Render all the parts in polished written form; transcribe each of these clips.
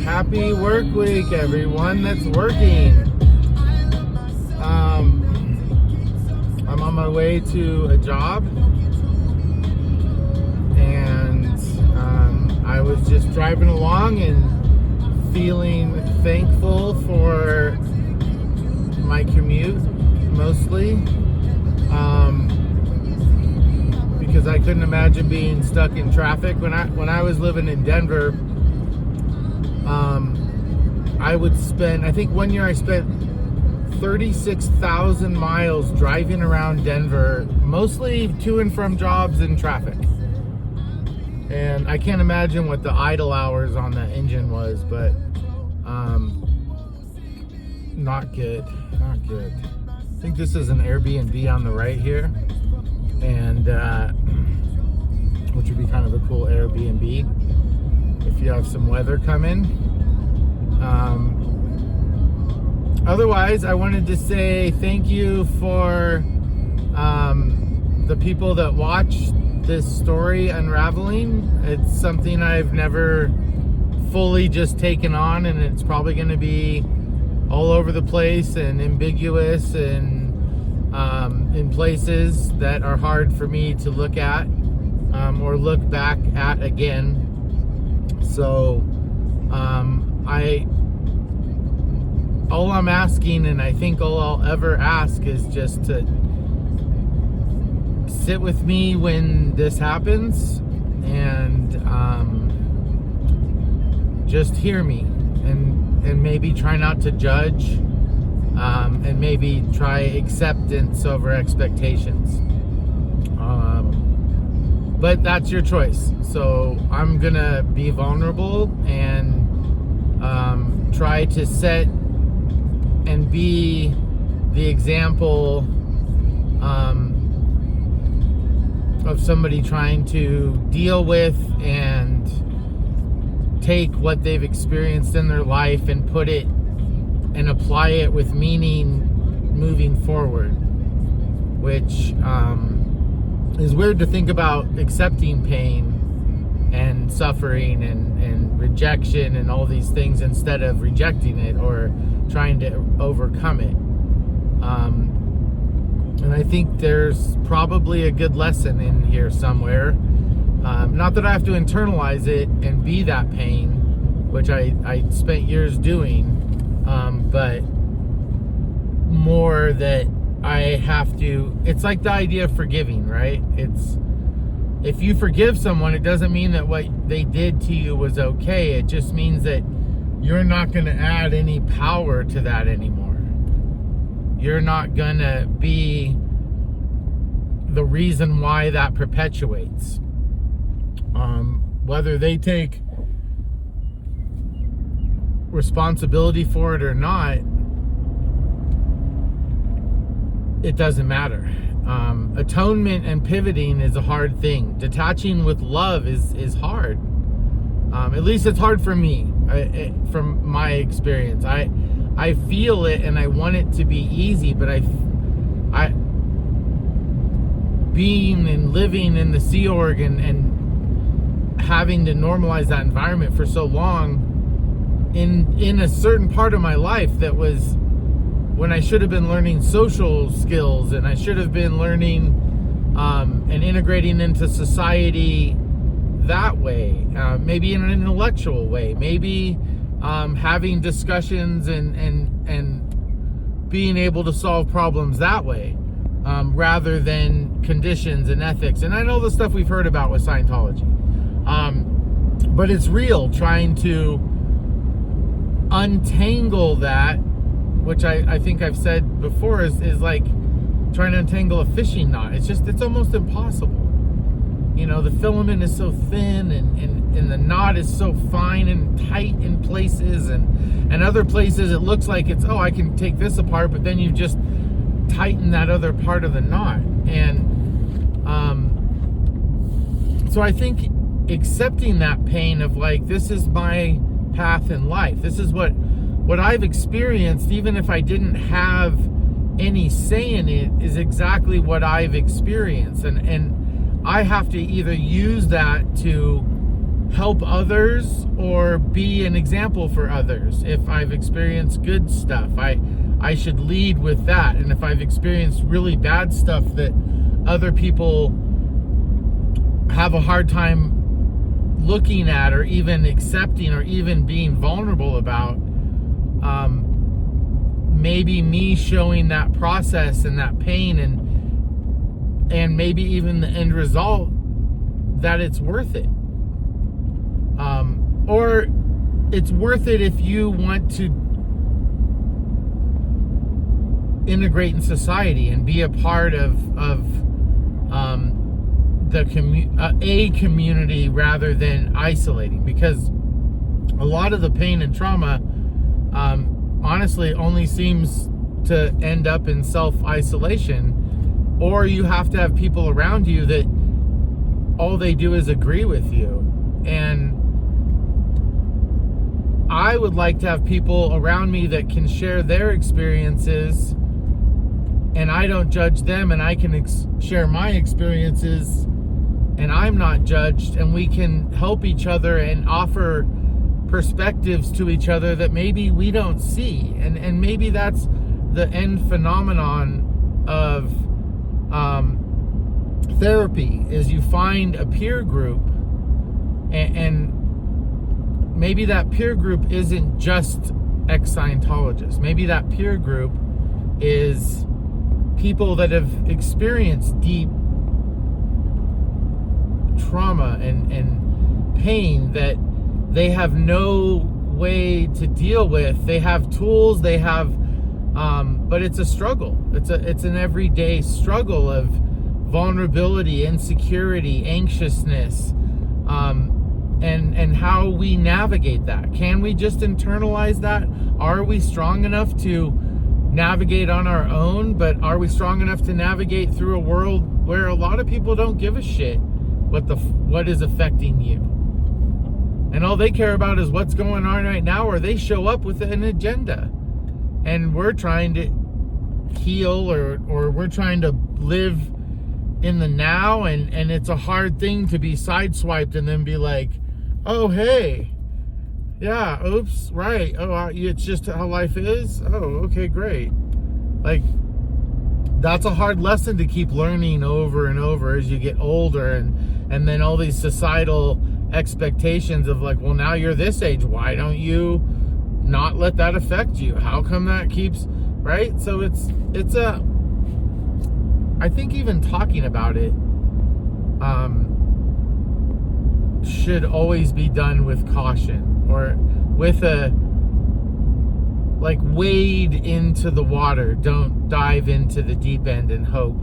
Happy work week, everyone that's working. I'm on my way to a job, and I was just driving along and feeling thankful for my commute, mostly, because I couldn't imagine being stuck in traffic. When I was living in Denver, I would spend, I think one year I spent 36,000 miles driving around Denver, mostly to and from jobs in traffic. And I can't imagine what the idle hours on that engine was, but not good. I think this is an Airbnb on the right here, and which would be kind of a cool Airbnb if you have some weather coming. Otherwise, I wanted to say thank you for the people that watched this story unraveling. It's something I've never fully just taken on, and it's probably going to be all over the place and ambiguous and in places that are hard for me to look at or look back at again. So all I'm asking, and I think all I'll ever ask, is just to sit with me when this happens and just hear me and maybe try not to judge and maybe try acceptance over expectations. But that's your choice. So I'm gonna be vulnerable and try to set and be the example of somebody trying to deal with and take what they've experienced in their life and put it and apply it with meaning moving forward, which is weird to think about accepting pain and suffering and rejection and all these things instead of rejecting it or trying to overcome it. And I think there's probably a good lesson in here somewhere. Not that I have to internalize it and be that pain, which I spent years doing, but more that I have to, it's like the idea of forgiving, right? It's, if you forgive someone, it doesn't mean that what they did to you was okay. It just means that you're not going to add any power to that anymore. You're not going to be the reason why that perpetuates. Whether they take responsibility for it or not, it doesn't matter. Atonement and pivoting is a hard thing. Detaching with love is hard. At least it's hard for me, from my experience. I feel it and I want it to be easy, but I being and living in the Sea Org and having to normalize that environment for so long in a certain part of my life that was when I should have been learning social skills and I should have been learning and integrating into society that way, maybe in an intellectual way, maybe having discussions and being able to solve problems that way, rather than conditions and ethics. And I know the stuff we've heard about with Scientology, but it's real, trying to untangle that, which I think I've said before is like trying to untangle a fishing knot. It's almost impossible. You know, the filament is so thin and the knot is so fine and tight in places, and other places it looks like it's, oh, I can take this apart, but then you just tighten that other part of the knot. And so I think accepting that pain of like, this is my path in life, this is what I've experienced, even if I didn't have any say in it, is exactly what I've experienced, and I have to either use that to help others or be an example for others. If I've experienced good stuff, I should lead with that. And if I've experienced really bad stuff that other people have a hard time looking at or even accepting or even being vulnerable about, maybe me showing that process and that pain and maybe even the end result, that it's worth it. Or it's worth it if you want to integrate in society and be a part of a community rather than isolating, because a lot of the pain and trauma honestly only seems to end up in self-isolation, or you have to have people around you that all they do is agree with you. And I would like to have people around me that can share their experiences and I don't judge them, and I can share my experiences and I'm not judged, and we can help each other and offer perspectives to each other that maybe we don't see. And maybe that's the end phenomenon of therapy, is you find a peer group, and maybe that peer group isn't just ex-Scientologists. Maybe that peer group is people that have experienced deep trauma and pain that they have no way to deal with. They have tools, they have, but it's a struggle. It's an everyday struggle of vulnerability, insecurity, anxiousness, and how we navigate that. Can we just internalize that? Are we strong enough to navigate on our own? But are we strong enough to navigate through a world where a lot of people don't give a shit what is affecting you, and all they care about is what's going on right now, or they show up with an agenda, and we're trying to heal or we're trying to live in the now, and it's a hard thing to be sideswiped and then be like, oh hey, yeah, oops, right, oh, it's just how life is, oh okay, great. Like, that's a hard lesson to keep learning over and over as you get older, and then all these societal expectations of like, well, now you're this age, why don't you not let that affect you? How come that keeps, right? So it's I think even talking about it should always be done with caution, or with a, like, wade into the water. Don't dive into the deep end and hope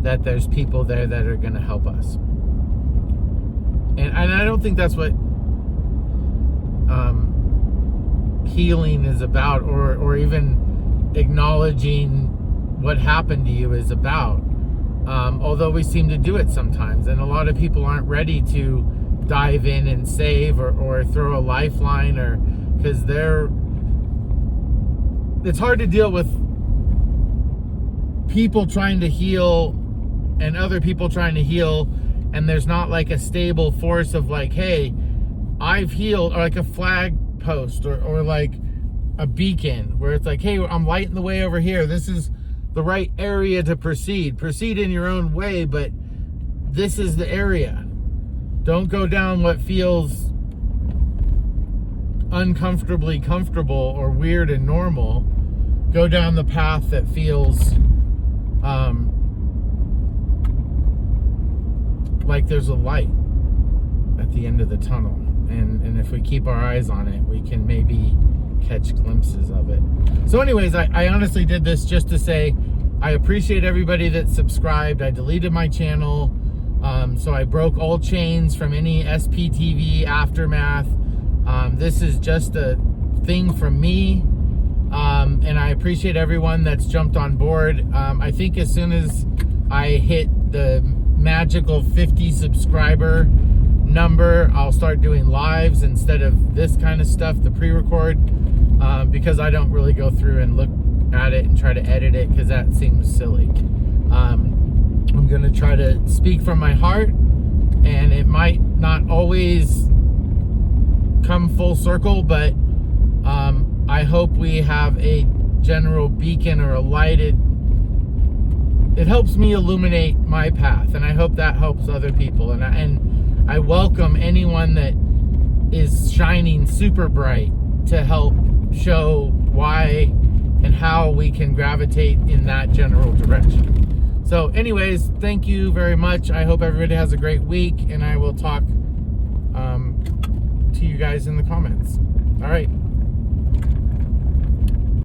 that there's people there that are going to help us. And I don't think that's what healing is about, or even acknowledging what happened to you is about. Although we seem to do it sometimes, and a lot of people aren't ready to dive in and save or throw a lifeline, or because it's hard to deal with people trying to heal and other people trying to heal, and there's not like a stable force of like, hey, I've healed, or like a flag post, or like a beacon where it's like, hey, I'm lighting the way over here, this is the right area to proceed in your own way, but this is the area. Don't go down what feels uncomfortably comfortable or weird and normal. Go down the path that feels like there's a light at the end of the tunnel, and if we keep our eyes on it, we can maybe catch glimpses of it. So anyways, I honestly did this just to say I appreciate everybody that subscribed. I deleted my channel, so I broke all chains from any SPTV aftermath. This is just a thing from me, and I appreciate everyone that's jumped on board. I think as soon as I hit the magical 50 subscriber number, I'll start doing lives instead of this kind of stuff, the pre-record, because I don't really go through and look at it and try to edit it, because that seems silly. I'm going to try to speak from my heart, and it might not always full circle, but I hope we have a general beacon or a lighted. It helps me illuminate my path, and I hope that helps other people. And I welcome anyone that is shining super bright to help show why and how we can gravitate in that general direction. So anyways, thank you very much. I hope everybody has a great week, and I will talk to you guys in the comments. All right.